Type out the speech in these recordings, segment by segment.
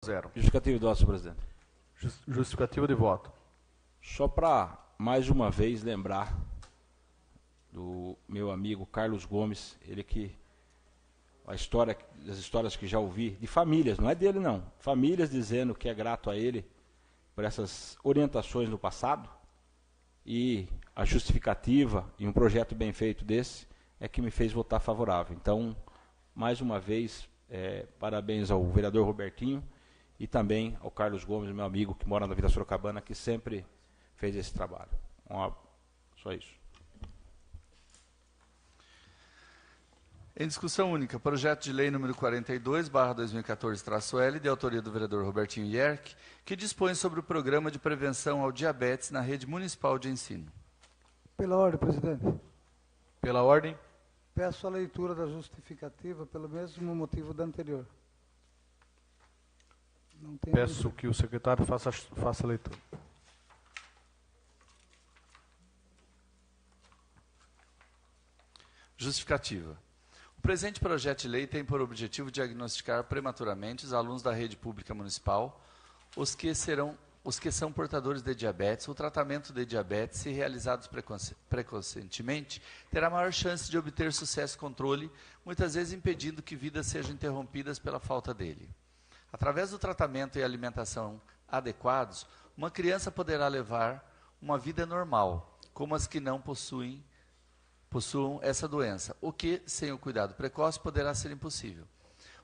0. Justificativa de voto, senhor presidente. Justificativa de voto. Só para, mais uma vez, lembrar do meu amigo Carlos Gomes, ele que, as histórias que já ouvi, de famílias, não é dele não, famílias dizendo que é grato a ele por essas orientações no passado, e a justificativa e um projeto bem feito desse é que me fez votar favorável. Então, mais uma vez, parabéns ao vereador Robertinho e também ao Carlos Gomes, meu amigo que mora na Vila Sorocabana, que sempre fez esse trabalho. Só isso. Em discussão única, projeto de lei número 42/2014-L, de autoria do vereador Robertinho Yerck, que dispõe sobre o programa de prevenção ao diabetes na rede municipal de ensino. Pela ordem, presidente. Pela ordem. Peço a leitura da justificativa pelo mesmo motivo da anterior. Não tem Peço que o secretário faça a leitura. Justificativa. O presente projeto de lei tem por objetivo diagnosticar prematuramente os alunos da rede pública municipal, os que são portadores de diabetes. O tratamento de diabetes, se realizados precocemente, terá maior chance de obter sucesso e controle, muitas vezes impedindo que vidas sejam interrompidas pela falta dele. Através do tratamento e alimentação adequados, uma criança poderá levar uma vida normal, como as que não possuam essa doença, o que, sem o cuidado precoce, poderá ser impossível.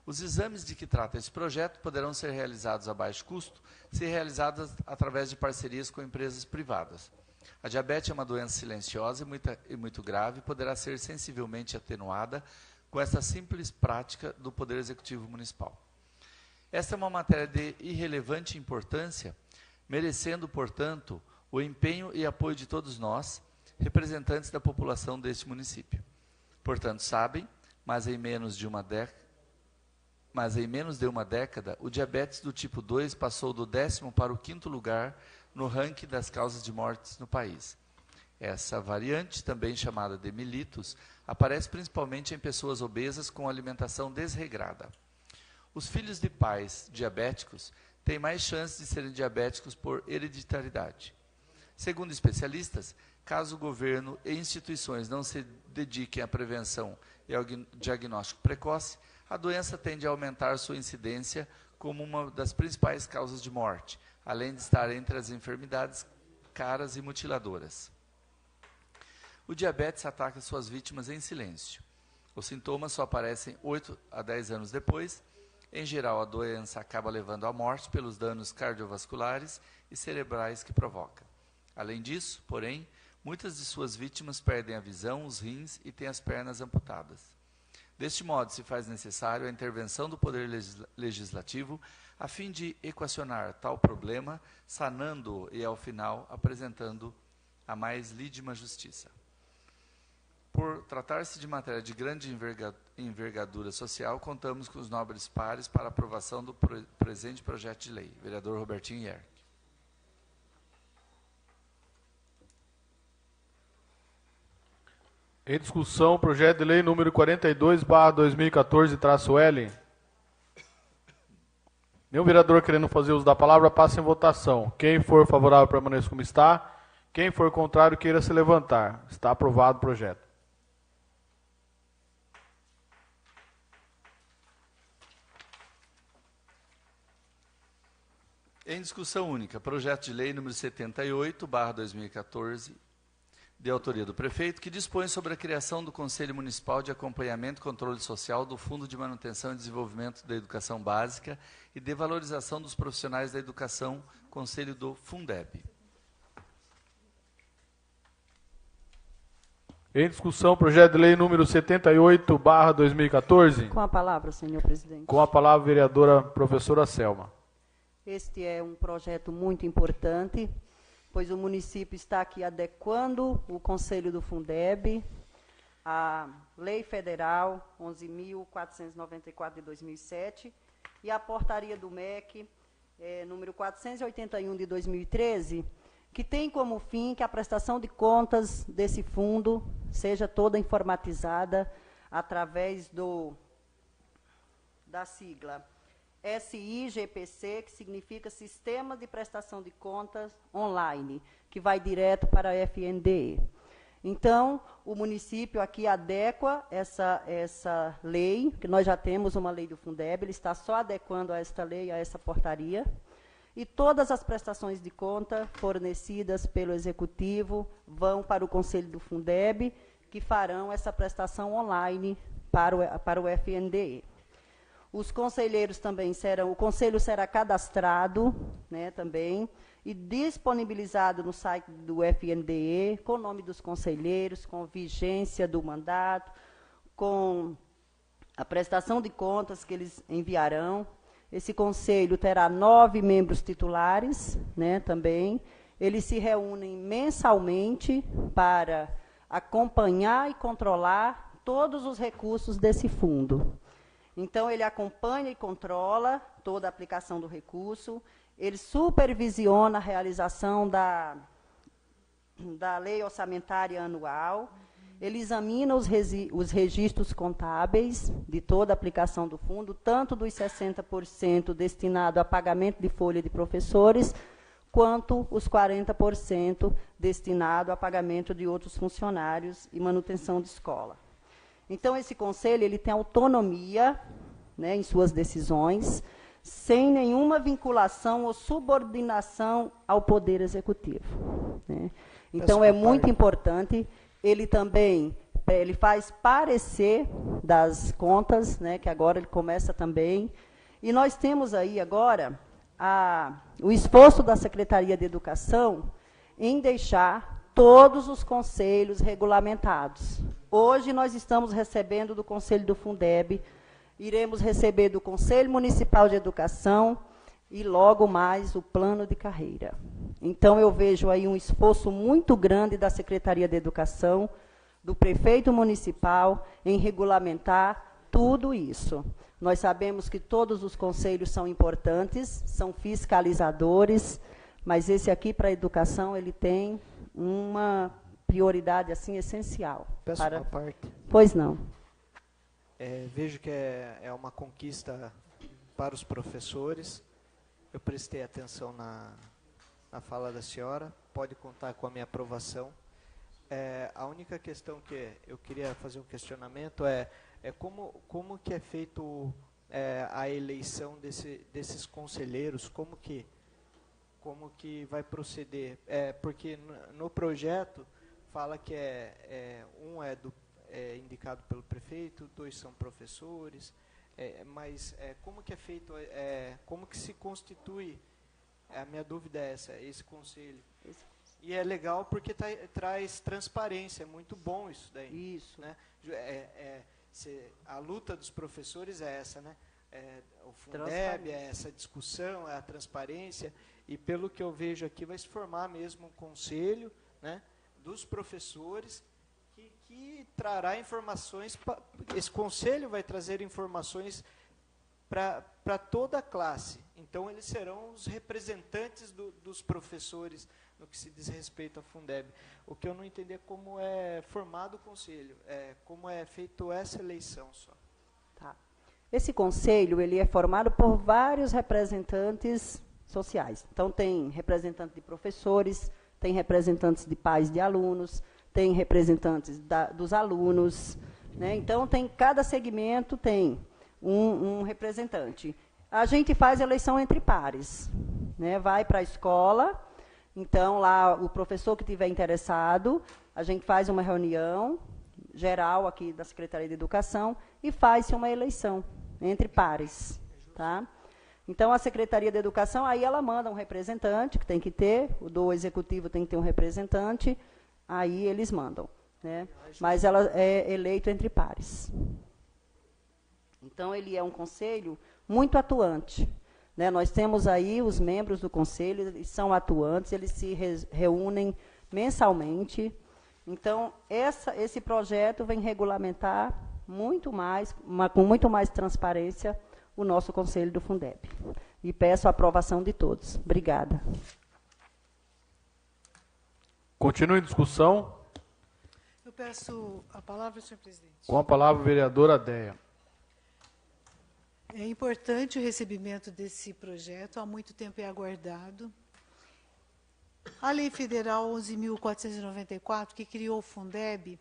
Os exames de que trata esse projeto poderão ser realizados a baixo custo, se realizados através de parcerias com empresas privadas. A diabetes é uma doença silenciosa e muito grave, e poderá ser sensivelmente atenuada com essa simples prática do Poder Executivo Municipal. Esta é uma matéria de irrelevante importância, merecendo, portanto, o empenho e apoio de todos nós, representantes da população deste município. Portanto, sabem, mas em menos de uma década, o diabetes do tipo 2 passou do 10º para o 5º lugar no ranking das causas de mortes no país. Essa variante, também chamada de mellitus, aparece principalmente em pessoas obesas com alimentação desregrada. Os filhos de pais diabéticos têm mais chances de serem diabéticos por hereditariedade. Segundo especialistas, caso o governo e instituições não se dediquem à prevenção e ao diagnóstico precoce, a doença tende a aumentar sua incidência como uma das principais causas de morte, além de estar entre as enfermidades caras e mutiladoras. O diabetes ataca suas vítimas em silêncio. Os sintomas só aparecem 8 a 10 anos depois. Em geral, a doença acaba levando à morte pelos danos cardiovasculares e cerebrais que provoca. Além disso, porém, muitas de suas vítimas perdem a visão, os rins e têm as pernas amputadas. Deste modo, se faz necessário a intervenção do Poder Legislativo a fim de equacionar tal problema, sanando-o e, ao final, apresentando a mais lídima justiça. Por tratar-se de matéria de grande envergadura social, contamos com os nobres pares para aprovação do presente projeto de lei. Vereador Robertinho Yerck. Em discussão, projeto de lei número 42/2014-L. Nenhum vereador querendo fazer uso da palavra, passa em votação. Quem for favorável, permaneça como está. Quem for contrário, queira se levantar. Está aprovado o projeto. Em discussão única, projeto de lei número 78/2014, de autoria do prefeito, que dispõe sobre a criação do Conselho Municipal de Acompanhamento e Controle Social do Fundo de Manutenção e Desenvolvimento da Educação Básica e de Valorização dos Profissionais da Educação, Conselho do Fundeb. Em discussão, projeto de lei número 78/2014. Com a palavra, senhor presidente. Com a palavra, a vereadora professora Selma. Este é um projeto muito importante, pois o município está aqui adequando o Conselho do Fundeb à Lei Federal 11.494 de 2007 e à Portaria do MEC número 481 de 2013, que tem como fim que a prestação de contas desse fundo seja toda informatizada através da sigla SIGPC, que significa Sistema de Prestação de Contas Online, que vai direto para a FNDE. Então, o município aqui adequa essa lei, que nós já temos uma lei do Fundeb, ele está só adequando a esta lei, a essa portaria, e todas as prestações de conta fornecidas pelo Executivo vão para o Conselho do Fundeb, que farão essa prestação online para o FNDE. Os conselheiros também serão, o conselho será cadastrado, né, também, e disponibilizado no site do FNDE, com o nome dos conselheiros, com vigência do mandato, com a prestação de contas que eles enviarão. Esse conselho terá 9 membros titulares, né, também. Eles se reúnem mensalmente para acompanhar e controlar todos os recursos desse fundo. Então, ele acompanha e controla toda a aplicação do recurso, ele supervisiona a realização da lei orçamentária anual, ele examina os registros contábeis de toda a aplicação do fundo, tanto dos 60% destinado a pagamento de folha de professores, quanto os 40% destinado a pagamento de outros funcionários e manutenção de escola. Então, esse conselho ele tem autonomia, né, em suas decisões, sem nenhuma vinculação ou subordinação ao Poder Executivo, né? Então, é muito importante. Ele também faz parecer das contas, né, que agora ele começa também. E nós temos aí agora o esforço da Secretaria de Educação em deixar todos os conselhos regulamentados. Hoje nós estamos recebendo do Conselho do Fundeb, iremos receber do Conselho Municipal de Educação e logo mais o plano de carreira. Então, eu vejo aí um esforço muito grande da Secretaria de Educação, do prefeito municipal, em regulamentar tudo isso. Nós sabemos que todos os conselhos são importantes, são fiscalizadores, mas esse aqui, para a educação, ele tem uma prioridade assim essencial. Peço uma parte. Pois não. Vejo que é uma conquista para os professores. Eu prestei atenção na fala da senhora, pode contar com a minha aprovação. A única questão que eu queria fazer um questionamento é como que é feito a eleição desses conselheiros, como que vai proceder? Porque no projeto fala que um é indicado pelo prefeito, 2 são professores, mas como que é feito, como que se constitui? A minha dúvida é esse conselho. E é legal porque traz transparência, é muito bom isso daí. Isso. Né? A luta dos professores é essa, né? O Fundeb, é essa discussão, é a transparência, e pelo que eu vejo aqui vai se formar mesmo um conselho, né, dos professores que trará informações, esse conselho vai trazer informações para toda a classe. Então, eles serão os representantes dos professores no que se diz respeito à Fundeb. O que eu não entendi é como é formado o conselho, como é feita essa eleição só. Tá. Esse conselho ele é formado por vários representantes sociais. Então, tem representantes de professores, tem representantes de pais de alunos, tem representantes dos alunos, né? Então, cada segmento tem um representante. A gente faz eleição entre pares, né? Vai para a escola, então, lá, o professor que estiver interessado, a gente faz uma reunião geral aqui da Secretaria de Educação e faz-se uma eleição entre pares, tá? Então, a Secretaria de Educação, aí ela manda um representante, que tem que ter, o do Executivo tem que ter um representante, aí eles mandam, né? Mas ela é eleito entre pares. Então, ele é um conselho muito atuante, né? Nós temos aí os membros do conselho, eles são atuantes, eles se reúnem mensalmente. Então, esse projeto vem regulamentar muito mais, com muito mais transparência, o nosso Conselho do Fundeb. E peço a aprovação de todos. Obrigada. Continua em discussão. Eu peço a palavra, senhor presidente. Com a palavra, vereadora Déia. É importante o recebimento desse projeto, há muito tempo é aguardado. A Lei Federal 11.494, que criou o Fundeb,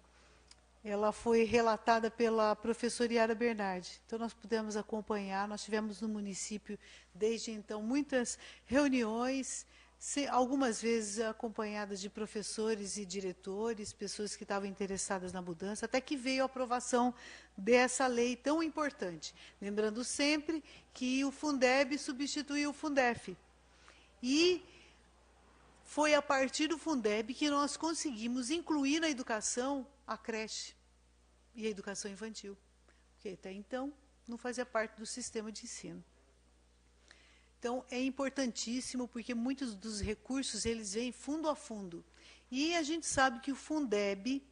ela foi relatada pela professora Yara Bernardi. Então, nós pudemos acompanhar, nós tivemos no município, desde então, muitas reuniões, algumas vezes acompanhadas de professores e diretores, pessoas que estavam interessadas na mudança, até que veio a aprovação dessa lei tão importante. Lembrando sempre que o Fundeb substituiu o Fundef. E foi a partir do Fundeb que nós conseguimos incluir na educação a creche e a educação infantil, porque até então não fazia parte do sistema de ensino. Então, é importantíssimo, porque muitos dos recursos, eles vêm fundo a fundo. E a gente sabe que o Fundeb,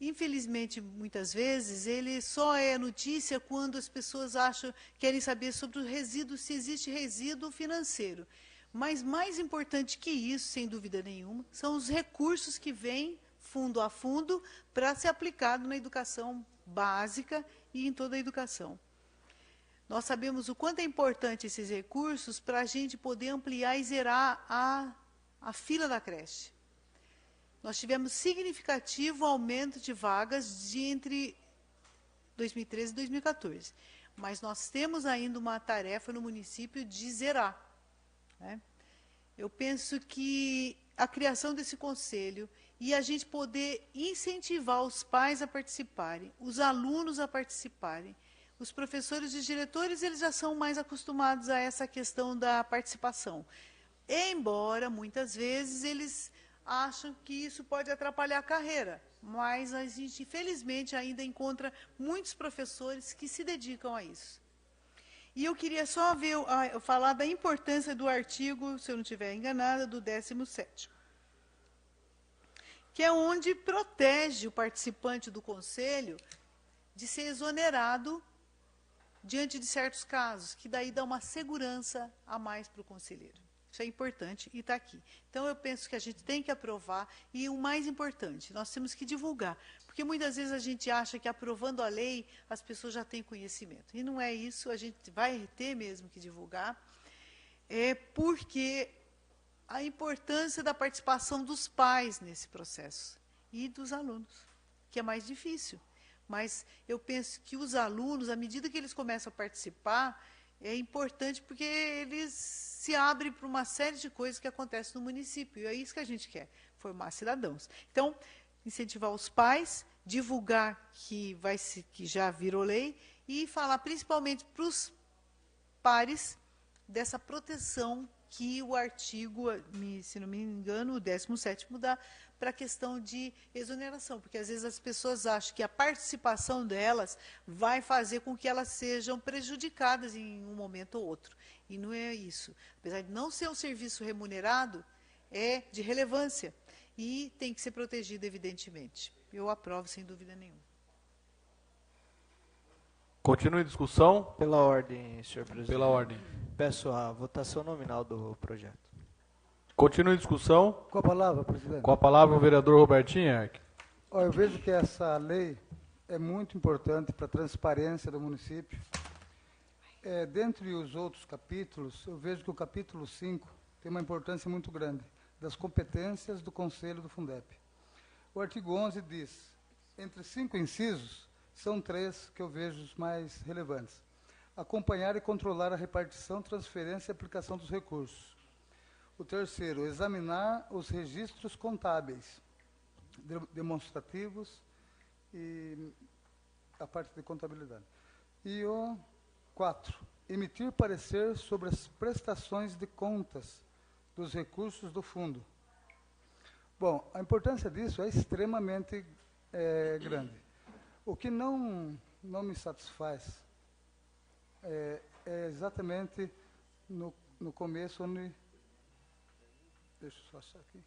infelizmente, muitas vezes, ele só é notícia quando as pessoas querem saber sobre o resíduo, se existe resíduo financeiro. Mas mais importante que isso, sem dúvida nenhuma, são os recursos que vêm fundo a fundo para ser aplicado na educação básica e em toda a educação. Nós sabemos o quanto é importante esses recursos para a gente poder ampliar e zerar a fila da creche. Nós tivemos significativo aumento de vagas entre 2013 e 2014, mas nós temos ainda uma tarefa no município de zerar, né? Eu penso que a criação desse conselho e a gente poder incentivar os pais a participarem, os alunos a participarem, os professores e diretores, eles já são mais acostumados a essa questão da participação. Embora, muitas vezes, eles acham que isso pode atrapalhar a carreira, mas a gente, infelizmente, ainda encontra muitos professores que se dedicam a isso. E eu queria só falar da importância do artigo, se eu não estiver enganada, do 17º, que é onde protege o participante do conselho de ser exonerado diante de certos casos, que daí dá uma segurança a mais para o conselheiro. Isso é importante e está aqui. Então, eu penso que a gente tem que aprovar, e o mais importante, nós temos que divulgar, porque muitas vezes a gente acha que aprovando a lei, as pessoas já têm conhecimento. E não é isso, a gente vai ter mesmo que divulgar, porque a importância da participação dos pais nesse processo e dos alunos, que é mais difícil. Mas eu penso que os alunos, à medida que eles começam a participar, é importante porque eles se abrem para uma série de coisas que acontecem no município. E é isso que a gente quer, formar cidadãos. Então, incentivar os pais, divulgar que já virou lei e falar principalmente para os pares dessa proteção que o artigo, se não me engano, o 17º dá para a questão de exoneração, porque às vezes as pessoas acham que a participação delas vai fazer com que elas sejam prejudicadas em um momento ou outro. E não é isso. Apesar de não ser um serviço remunerado, é de relevância e tem que ser protegido, evidentemente. Eu aprovo, sem dúvida nenhuma. Continue a discussão. Pela ordem, senhor presidente. Pela ordem. Peço a votação nominal do projeto. Continue a discussão. Com a palavra, presidente. Com a palavra o vereador Robertinho Erck. Eu vejo que essa lei é muito importante para a transparência do município. Dentre os outros capítulos, eu vejo que o capítulo 5 tem uma importância muito grande, das competências do Conselho do Fundeb. O artigo 11 diz, entre 5 incisos, são 3 que eu vejo os mais relevantes. Acompanhar e controlar a repartição, transferência e aplicação dos recursos. O terceiro, examinar os registros contábeis, demonstrativos e a parte de contabilidade. E o 4, emitir parecer sobre as prestações de contas dos recursos do fundo. Bom, a importância disso é extremamente grande. O que não me satisfaz é exatamente no começo, onde... Deixa eu só achar aqui.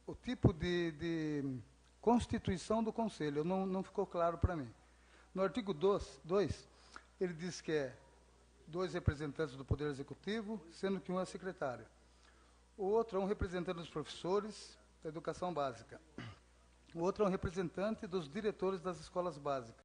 O tipo de constituição do Conselho, não ficou claro para mim. No artigo 2, ele diz que 2 representantes do Poder Executivo, sendo que um é secretário. O outro é um representante dos professores da educação básica. O outro é um representante dos diretores das escolas básicas.